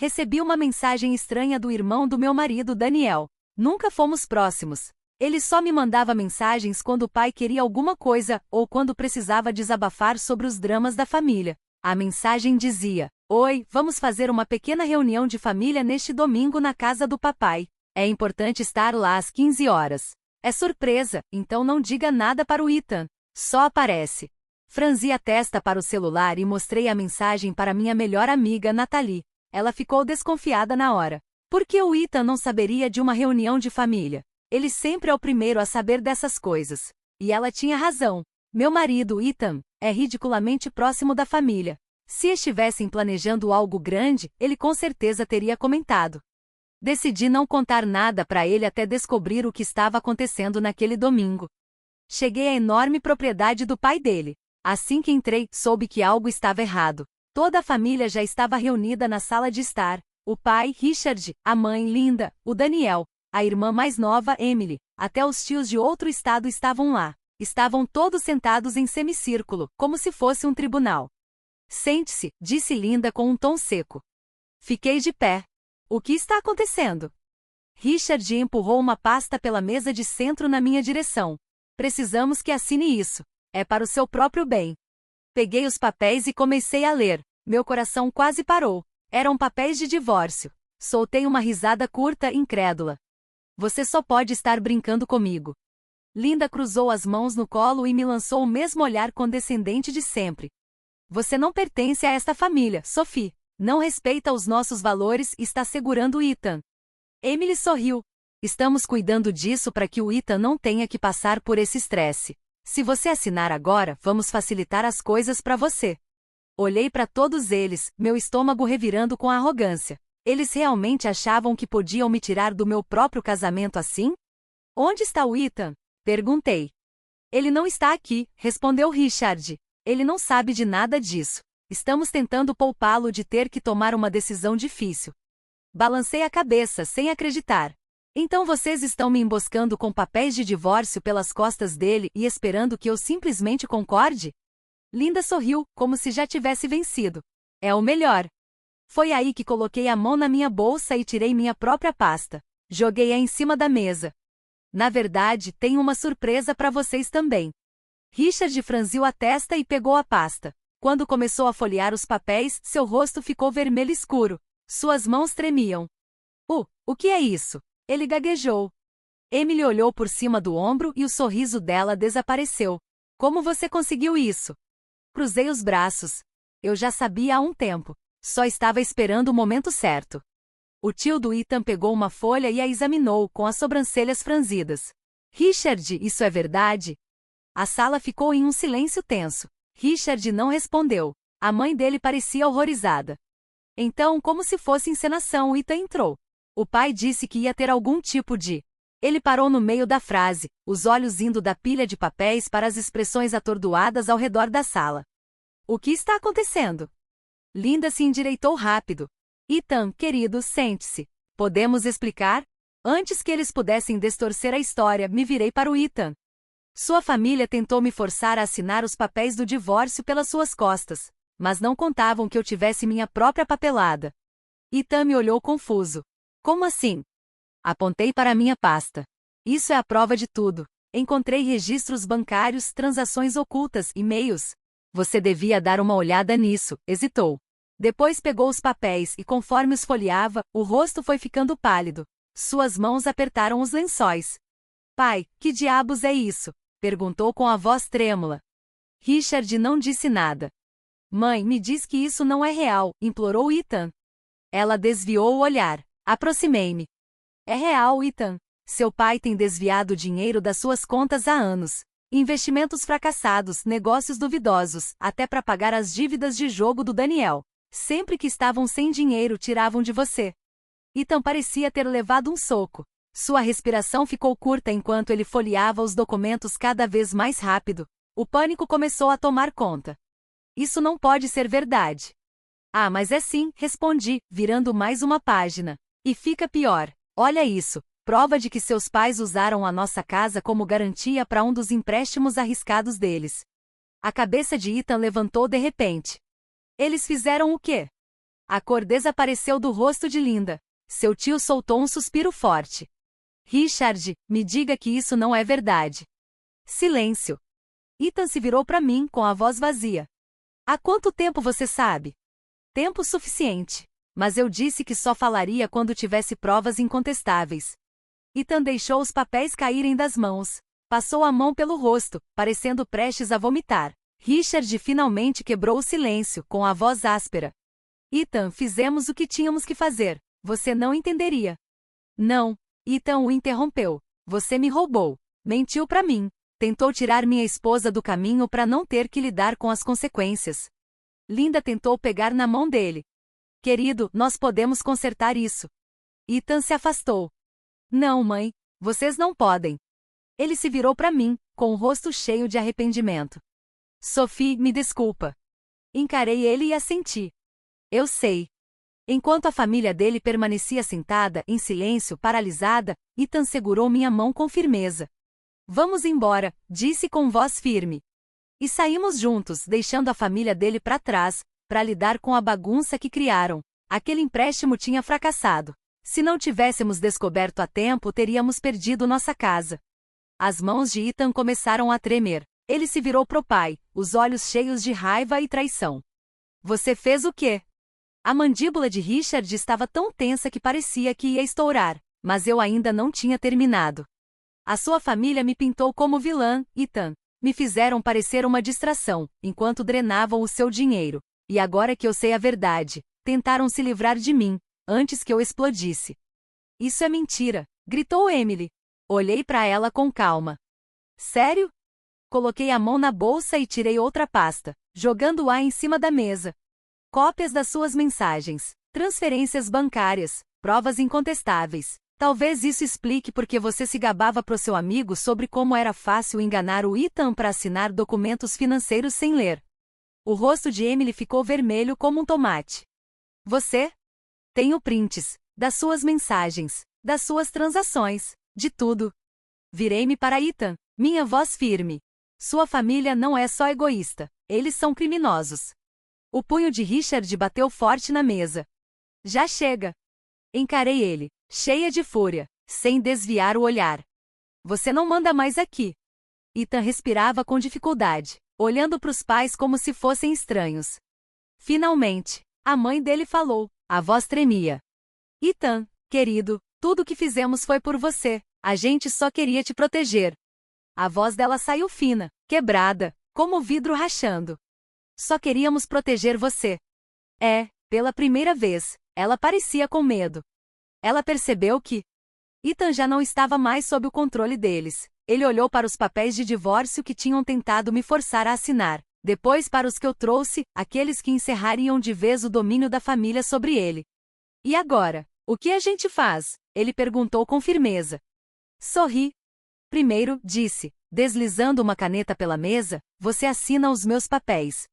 Recebi uma mensagem estranha do irmão do meu marido, Daniel. Nunca fomos próximos. Ele só me mandava mensagens quando o pai queria alguma coisa ou quando precisava desabafar sobre os dramas da família. A mensagem dizia: Oi, vamos fazer uma pequena reunião de família neste domingo na casa do papai. É importante estar lá às 15 horas. É surpresa, então não diga nada para o Ethan. Só aparece. Franzi a testa para o celular e mostrei a mensagem para minha melhor amiga, Nathalie. Ela ficou desconfiada na hora. Por que o Ethan não saberia de uma reunião de família? Ele sempre é o primeiro a saber dessas coisas. E ela tinha razão. Meu marido, Ethan, é ridiculamente próximo da família. Se estivessem planejando algo grande, ele com certeza teria comentado. Decidi não contar nada para ele até descobrir o que estava acontecendo naquele domingo. Cheguei à enorme propriedade do pai dele. Assim que entrei, soube que algo estava errado. Toda a família já estava reunida na sala de estar. O pai, Richard, a mãe, Linda, o Daniel, a irmã mais nova, Emily, até os tios de outro estado estavam lá. Estavam todos sentados em semicírculo, como se fosse um tribunal. Sente-se, disse Linda com um tom seco. Fiquei de pé. O que está acontecendo? Richard empurrou uma pasta pela mesa de centro na minha direção. Precisamos que assine isso. É para o seu próprio bem. Peguei os papéis e comecei a ler. Meu coração quase parou. Eram papéis de divórcio. Soltei uma risada curta, incrédula. Você só pode estar brincando comigo. Linda cruzou as mãos no colo e me lançou o mesmo olhar condescendente de sempre. Você não pertence a esta família, Sophie. Não respeita os nossos valores e está segurando o Ethan. Emily sorriu. Estamos cuidando disso para que o Ethan não tenha que passar por esse estresse. Se você assinar agora, vamos facilitar as coisas para você. Olhei para todos eles, meu estômago revirando com arrogância. Eles realmente achavam que podiam me tirar do meu próprio casamento assim? Onde está o Ethan? Perguntei. Ele não está aqui, respondeu Richard. Ele não sabe de nada disso. Estamos tentando poupá-lo de ter que tomar uma decisão difícil. Balancei a cabeça, sem acreditar. Então vocês estão me emboscando com papéis de divórcio pelas costas dele e esperando que eu simplesmente concorde? Linda sorriu, como se já tivesse vencido. É o melhor. Foi aí que coloquei a mão na minha bolsa e tirei minha própria pasta. Joguei-a em cima da mesa. Na verdade, tenho uma surpresa para vocês também. Richard franziu a testa e pegou a pasta. Quando começou a folhear os papéis, seu rosto ficou vermelho escuro. Suas mãos tremiam. O que é isso? Ele gaguejou. Emily olhou por cima do ombro e o sorriso dela desapareceu. Como você conseguiu isso? Cruzei os braços. Eu já sabia há um tempo. Só estava esperando o momento certo. O tio do Ethan pegou uma folha e a examinou, com as sobrancelhas franzidas. Richard, isso é verdade? A sala ficou em um silêncio tenso. Richard não respondeu. A mãe dele parecia horrorizada. Então, como se fosse encenação, Ethan entrou. O pai disse que ia ter algum tipo de... Ele parou no meio da frase, os olhos indo da pilha de papéis para as expressões atordoadas ao redor da sala. O que está acontecendo? Linda se endireitou rápido. Ethan, querido, sente-se. Podemos explicar? Antes que eles pudessem distorcer a história, me virei para o Ethan. Sua família tentou me forçar a assinar os papéis do divórcio pelas suas costas, mas não contavam que eu tivesse minha própria papelada. Ethan me olhou confuso. Como assim? Apontei para a minha pasta. Isso é a prova de tudo. Encontrei registros bancários, transações ocultas, e-mails. Você devia dar uma olhada nisso, hesitou. Depois pegou os papéis e, conforme os folheava, o rosto foi ficando pálido. Suas mãos apertaram os lençóis. Pai, que diabos é isso? Perguntou com a voz trêmula. Richard não disse nada. Mãe, me diz que isso não é real, implorou Ethan. Ela desviou o olhar. Aproximei-me. É real, Ethan. Seu pai tem desviado dinheiro das suas contas há anos. Investimentos fracassados, negócios duvidosos, até para pagar as dívidas de jogo do Daniel. Sempre que estavam sem dinheiro, tiravam de você. Ethan parecia ter levado um soco. Sua respiração ficou curta enquanto ele folheava os documentos cada vez mais rápido. O pânico começou a tomar conta. Isso não pode ser verdade. Ah, mas é sim, respondi, virando mais uma página. E fica pior. Olha isso. Prova de que seus pais usaram a nossa casa como garantia para um dos empréstimos arriscados deles. A cabeça de Ethan levantou de repente. Eles fizeram o quê? A cor desapareceu do rosto de Linda. Seu tio soltou um suspiro forte. Richard, me diga que isso não é verdade. Silêncio. Ethan se virou para mim com a voz vazia. Há quanto tempo você sabe? Tempo suficiente. Mas eu disse que só falaria quando tivesse provas incontestáveis. Ethan deixou os papéis caírem das mãos. Passou a mão pelo rosto, parecendo prestes a vomitar. Richard finalmente quebrou o silêncio, com a voz áspera. Ethan, fizemos o que tínhamos que fazer. Você não entenderia. Não. Ethan o interrompeu. Você me roubou. Mentiu para mim. Tentou tirar minha esposa do caminho para não ter que lidar com as consequências. Linda tentou pegar na mão dele. Querido, nós podemos consertar isso. Ethan se afastou. Não, mãe. Vocês não podem. Ele se virou para mim, com o rosto cheio de arrependimento. Sophie, me desculpa. Encarei ele e assenti. Eu sei. Enquanto a família dele permanecia sentada, em silêncio, paralisada, Ethan segurou minha mão com firmeza. Vamos embora, disse com voz firme. E saímos juntos, deixando a família dele para trás, para lidar com a bagunça que criaram. Aquele empréstimo tinha fracassado. Se não tivéssemos descoberto a tempo, teríamos perdido nossa casa. As mãos de Ethan começaram a tremer. Ele se virou pro pai, os olhos cheios de raiva e traição. Você fez o quê? A mandíbula de Richard estava tão tensa que parecia que ia estourar, mas eu ainda não tinha terminado. A sua família me pintou como vilã, Ethan. Me fizeram parecer uma distração, enquanto drenavam o seu dinheiro. E agora que eu sei a verdade, tentaram se livrar de mim, antes que eu explodisse. Isso é mentira, gritou Emily. Olhei para ela com calma. Sério? Coloquei a mão na bolsa e tirei outra pasta, jogando-a em cima da mesa. Cópias das suas mensagens, transferências bancárias, provas incontestáveis. Talvez isso explique porque você se gabava pro seu amigo sobre como era fácil enganar o Ethan para assinar documentos financeiros sem ler. O rosto de Emily ficou vermelho como um tomate. Você? Tenho prints das suas mensagens, das suas transações, de tudo. Virei-me para Ethan, minha voz firme. Sua família não é só egoísta, eles são criminosos. O punho de Richard bateu forte na mesa. Já chega. Encarei ele, cheia de fúria, sem desviar o olhar. Você não manda mais aqui. Ethan respirava com dificuldade, olhando para os pais como se fossem estranhos. Finalmente, a mãe dele falou, a voz tremia. Ethan, querido, tudo o que fizemos foi por você, a gente só queria te proteger. A voz dela saiu fina, quebrada, como vidro rachando. Só queríamos proteger você. Pela primeira vez, ela parecia com medo. Ela percebeu que Ethan já não estava mais sob o controle deles. Ele olhou para os papéis de divórcio que tinham tentado me forçar a assinar, depois para os que eu trouxe, aqueles que encerrariam de vez o domínio da família sobre ele. E agora, o que a gente faz? Ele perguntou com firmeza. Sorri. Primeiro, disse, deslizando uma caneta pela mesa, você assina os meus papéis.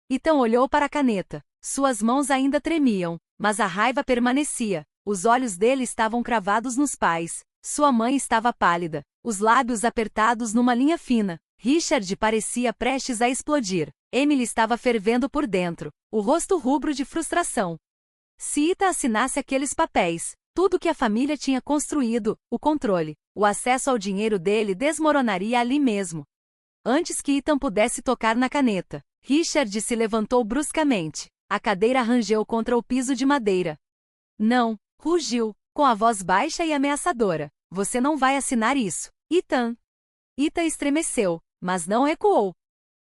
Ethan olhou para a caneta. Suas mãos ainda tremiam, mas a raiva permanecia. Os olhos dele estavam cravados nos pais. Sua mãe estava pálida, os lábios apertados numa linha fina. Richard parecia prestes a explodir. Emily estava fervendo por dentro, o rosto rubro de frustração. Se Ethan assinasse aqueles papéis, tudo que a família tinha construído, o controle, o acesso ao dinheiro dele desmoronaria ali mesmo. Antes que Ethan pudesse tocar na caneta, Richard se levantou bruscamente. A cadeira rangeu contra o piso de madeira. Não, rugiu, com a voz baixa e ameaçadora. Você não vai assinar isso, Ethan. Ethan estremeceu, mas não recuou.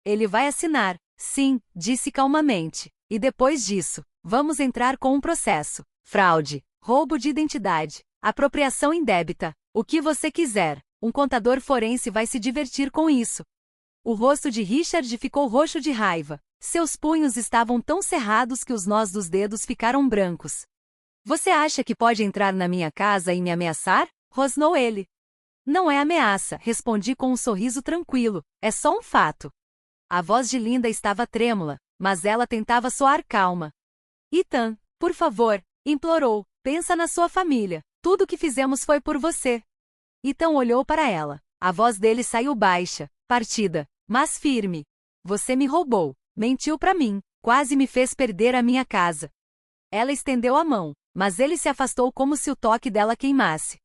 Ele vai assinar, sim, disse calmamente. E depois disso, vamos entrar com um processo. Fraude, roubo de identidade, apropriação indébita, o que você quiser. Um contador forense vai se divertir com isso. O rosto de Richard ficou roxo de raiva. Seus punhos estavam tão cerrados que os nós dos dedos ficaram brancos. Você acha que pode entrar na minha casa e me ameaçar? Rosnou ele. Não é ameaça, respondi com um sorriso tranquilo. É só um fato. A voz de Linda estava trêmula, mas ela tentava soar calma. Ethan, por favor, implorou, pensa na sua família. Tudo o que fizemos foi por você. Ethan olhou para ela. A voz dele saiu baixa, partida, mas firme. Você me roubou, mentiu para mim, quase me fez perder a minha casa. Ela estendeu a mão, mas ele se afastou como se o toque dela queimasse.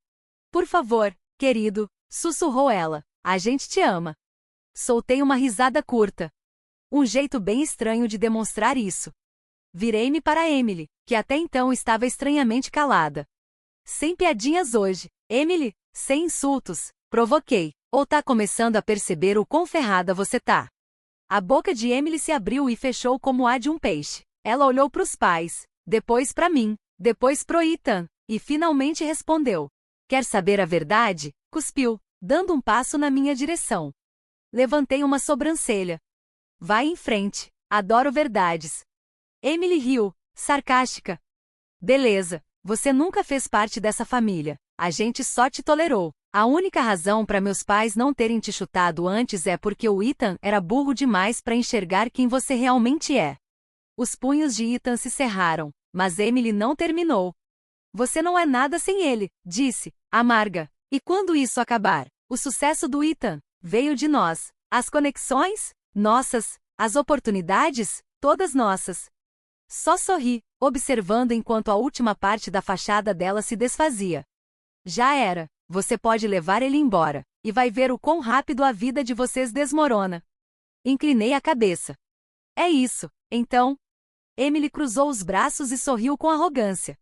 Por favor, querido, sussurrou ela. A gente te ama. Soltei uma risada curta. Um jeito bem estranho de demonstrar isso. Virei-me para Emily, que até então estava estranhamente calada. Sem piadinhas hoje, Emily, sem insultos, provoquei. Ou tá começando a perceber o quão ferrada você tá? A boca de Emily se abriu e fechou como a de um peixe. Ela olhou para os pais, depois para mim, depois pro Ethan, e finalmente respondeu. Quer saber a verdade? Cuspiu, dando um passo na minha direção. Levantei uma sobrancelha. Vai em frente, adoro verdades. Emily riu, sarcástica. Beleza, você nunca fez parte dessa família, a gente só te tolerou. A única razão para meus pais não terem te chutado antes é porque o Ethan era burro demais para enxergar quem você realmente é. Os punhos de Ethan se cerraram, mas Emily não terminou. Você não é nada sem ele, disse, amarga. E quando isso acabar? O sucesso do Ethan veio de nós. As conexões? Nossas. As oportunidades? Todas nossas. Só sorri, observando enquanto a última parte da fachada dela se desfazia. Já era. Você pode levar ele embora, e vai ver o quão rápido a vida de vocês desmorona. Inclinei a cabeça. É isso, então? Emily cruzou os braços e sorriu com arrogância.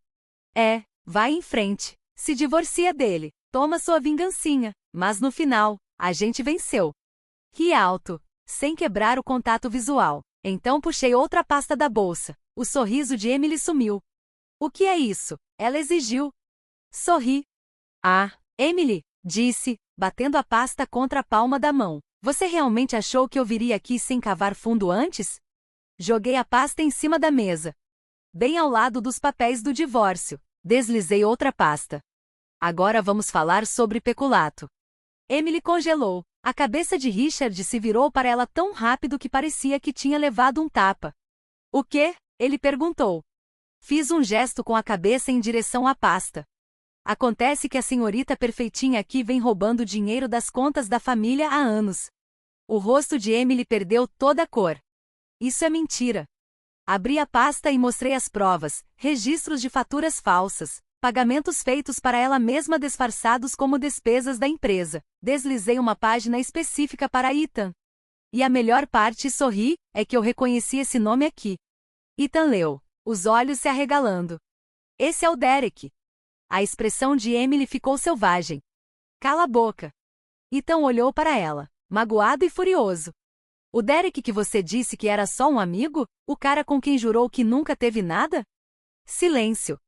Vai em frente. Se divorcia dele. Toma sua vingancinha. Mas no final, a gente venceu. Ri alto, sem quebrar o contato visual. Então puxei outra pasta da bolsa. O sorriso de Emily sumiu. O que é isso? Ela exigiu. Sorri. Ah, Emily, disse, batendo a pasta contra a palma da mão. Você realmente achou que eu viria aqui sem cavar fundo antes? Joguei a pasta em cima da mesa. Bem ao lado dos papéis do divórcio. Deslizei outra pasta. Agora vamos falar sobre peculato. Emily congelou. A cabeça de Richard se virou para ela tão rápido que parecia que tinha levado um tapa. O quê? Ele perguntou. Fiz um gesto com a cabeça em direção à pasta. Acontece que a senhorita perfeitinha aqui vem roubando dinheiro das contas da família há anos. O rosto de Emily perdeu toda a cor. Isso é mentira. Abri a pasta e mostrei as provas, registros de faturas falsas, pagamentos feitos para ela mesma disfarçados como despesas da empresa. Deslizei uma página específica para Ethan. E a melhor parte, sorri, é que eu reconheci esse nome aqui. Ethan leu, os olhos se arregalando. Esse é o Derek. A expressão de Emily ficou selvagem. Cala a boca. Ethan olhou para ela, magoado e furioso. O Derek que você disse que era só um amigo? O cara com quem jurou que nunca teve nada? Silêncio.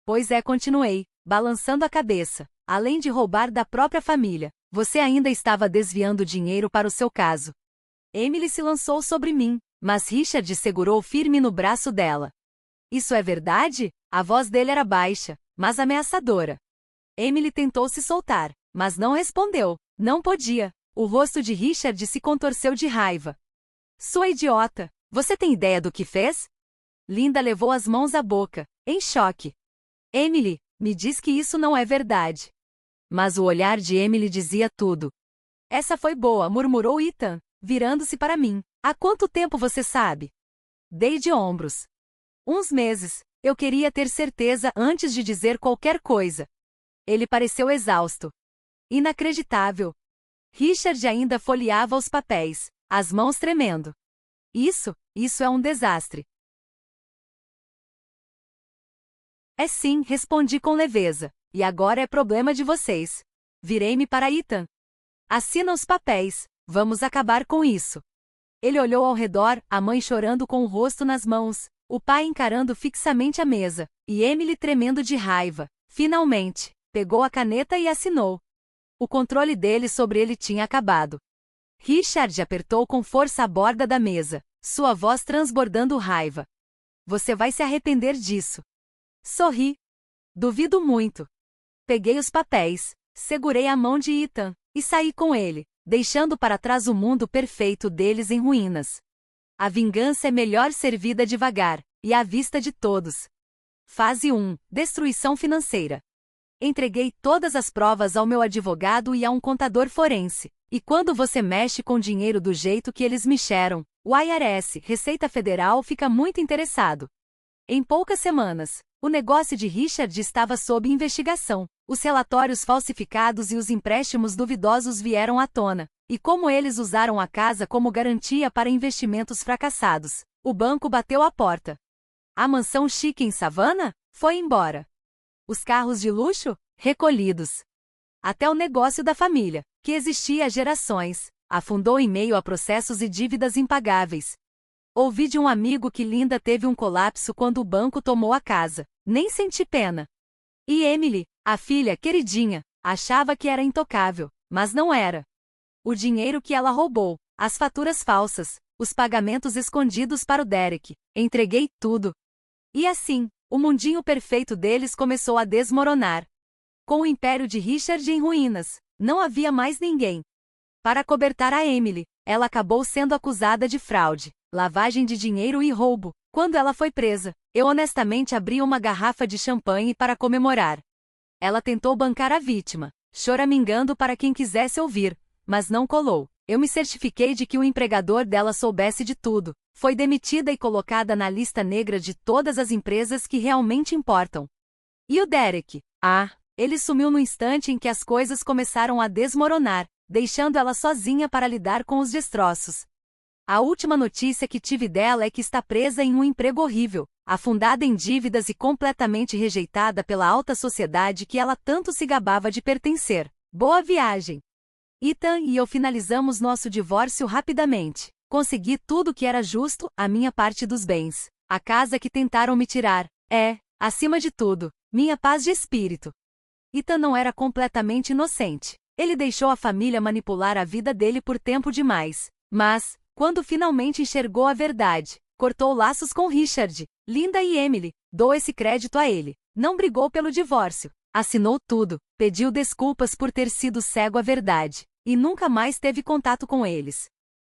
Pois é, continuei, balançando a cabeça. Além de roubar da própria família, você ainda estava desviando dinheiro para o seu caso. Emily se lançou sobre mim, mas Richard segurou firme no braço dela. Isso é verdade? A voz dele era baixa, mas ameaçadora. Emily tentou se soltar, mas não respondeu. Não podia. O rosto de Richard se contorceu de raiva. Sua idiota! Você tem ideia do que fez? Linda levou as mãos à boca, em choque. Emily, me diz que isso não é verdade. Mas o olhar de Emily dizia tudo. Essa foi boa, murmurou Ethan, virando-se para mim. Há quanto tempo você sabe? Dei de ombros. Uns meses. Eu queria ter certeza antes de dizer qualquer coisa. Ele pareceu exausto. Inacreditável. Richard ainda folheava os papéis, as mãos tremendo. Isso é um desastre. É sim, respondi com leveza. E agora é problema de vocês. Virei-me para Ethan. Assina os papéis, vamos acabar com isso. Ele olhou ao redor, a mãe chorando com o rosto nas mãos, o pai encarando fixamente a mesa, e Emily tremendo de raiva. Finalmente, pegou a caneta e assinou. O controle dele sobre ele tinha acabado. Richard apertou com força a borda da mesa, sua voz transbordando raiva. Você vai se arrepender disso. Sorri. Duvido muito. Peguei os papéis, segurei a mão de Ethan, e saí com ele, deixando para trás o mundo perfeito deles em ruínas. A vingança é melhor servida devagar, e à vista de todos. Fase 1. Destruição financeira. Entreguei todas as provas ao meu advogado e a um contador forense. E quando você mexe com dinheiro do jeito que eles mexeram, o IRS, Receita Federal, fica muito interessado. Em poucas semanas, o negócio de Richard estava sob investigação. Os relatórios falsificados e os empréstimos duvidosos vieram à tona. E como eles usaram a casa como garantia para investimentos fracassados, o banco bateu à porta. A mansão chique em Savannah? Foi embora. Os carros de luxo? Recolhidos. Até o negócio da família, que existia há gerações, afundou em meio a processos e dívidas impagáveis. Ouvi de um amigo que Linda teve um colapso quando o banco tomou a casa. Nem senti pena. E Emily, a filha queridinha, achava que era intocável, mas não era. O dinheiro que ela roubou, as faturas falsas, os pagamentos escondidos para o Derek, entreguei tudo. E assim, o mundinho perfeito deles começou a desmoronar. Com o império de Richard em ruínas, não havia mais ninguém para cobertar a Emily. Ela acabou sendo acusada de fraude, lavagem de dinheiro e roubo. Quando ela foi presa, eu honestamente abri uma garrafa de champanhe para comemorar. Ela tentou bancar a vítima, choramingando para quem quisesse ouvir, mas não colou. Eu me certifiquei de que o empregador dela soubesse de tudo. Foi demitida e colocada na lista negra de todas as empresas que realmente importam. E o Derek? Ele sumiu no instante em que as coisas começaram a desmoronar, deixando ela sozinha para lidar com os destroços. A última notícia que tive dela é que está presa em um emprego horrível, afundada em dívidas e completamente rejeitada pela alta sociedade que ela tanto se gabava de pertencer. Boa viagem! Ethan e eu finalizamos nosso divórcio rapidamente. Consegui tudo que era justo, a minha parte dos bens. A casa que tentaram me tirar. Acima de tudo, minha paz de espírito. Ethan não era completamente inocente. Ele deixou a família manipular a vida dele por tempo demais. Mas, quando finalmente enxergou a verdade, cortou laços com Richard, Linda e Emily. Dou esse crédito a ele. Não brigou pelo divórcio. Assinou tudo, pediu desculpas por ter sido cego à verdade, e nunca mais teve contato com eles.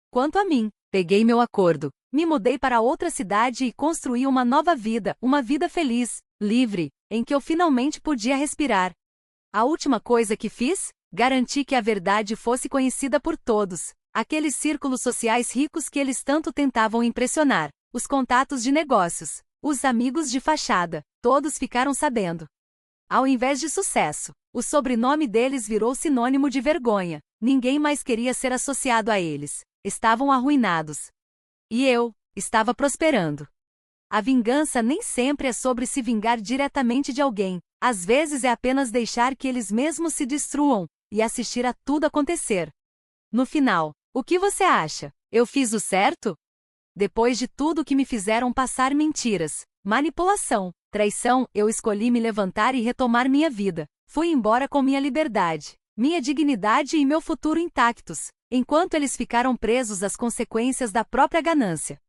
Quanto a mim, peguei meu acordo, me mudei para outra cidade e construí uma nova vida, uma vida feliz, livre, em que eu finalmente podia respirar. A última coisa que fiz? Garanti que a verdade fosse conhecida por todos, aqueles círculos sociais ricos que eles tanto tentavam impressionar, os contatos de negócios, os amigos de fachada, todos ficaram sabendo. Ao invés de sucesso, o sobrenome deles virou sinônimo de vergonha. Ninguém mais queria ser associado a eles. Estavam arruinados. E eu estava prosperando. A vingança nem sempre é sobre se vingar diretamente de alguém. Às vezes é apenas deixar que eles mesmos se destruam e assistir a tudo acontecer. No final, o que você acha? Eu fiz o certo? Depois de tudo que me fizeram passar mentiras, manipulação, traição, eu escolhi me levantar e retomar minha vida. Fui embora com minha liberdade, minha dignidade e meu futuro intactos, enquanto eles ficaram presos às consequências da própria ganância.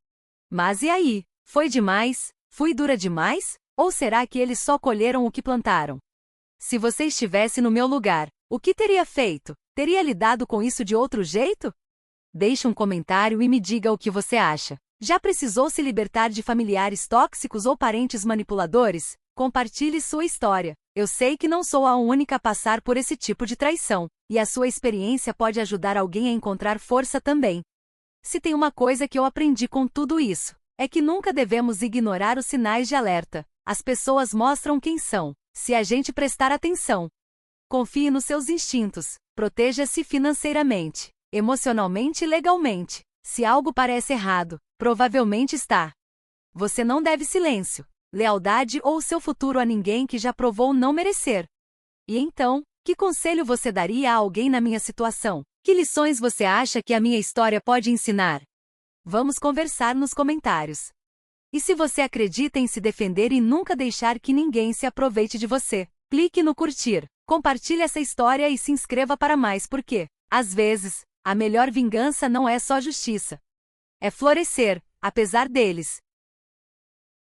Mas e aí? Foi demais? Fui dura demais? Ou será que eles só colheram o que plantaram? Se você estivesse no meu lugar, o que teria feito? Teria lidado com isso de outro jeito? Deixe um comentário e me diga o que você acha. Já precisou se libertar de familiares tóxicos ou parentes manipuladores? Compartilhe sua história. Eu sei que não sou a única a passar por esse tipo de traição, e a sua experiência pode ajudar alguém a encontrar força também. Se tem uma coisa que eu aprendi com tudo isso, é que nunca devemos ignorar os sinais de alerta. As pessoas mostram quem são, se a gente prestar atenção. Confie nos seus instintos, proteja-se financeiramente, emocionalmente e legalmente. Se algo parece errado, provavelmente está. Você não deve silêncio, lealdade ou seu futuro a ninguém que já provou não merecer. E então, que conselho você daria a alguém na minha situação? Que lições você acha que a minha história pode ensinar? Vamos conversar nos comentários. E se você acredita em se defender e nunca deixar que ninguém se aproveite de você, clique no curtir, compartilhe essa história e se inscreva para mais porque, às vezes, a melhor vingança não é só justiça. É florescer, apesar deles.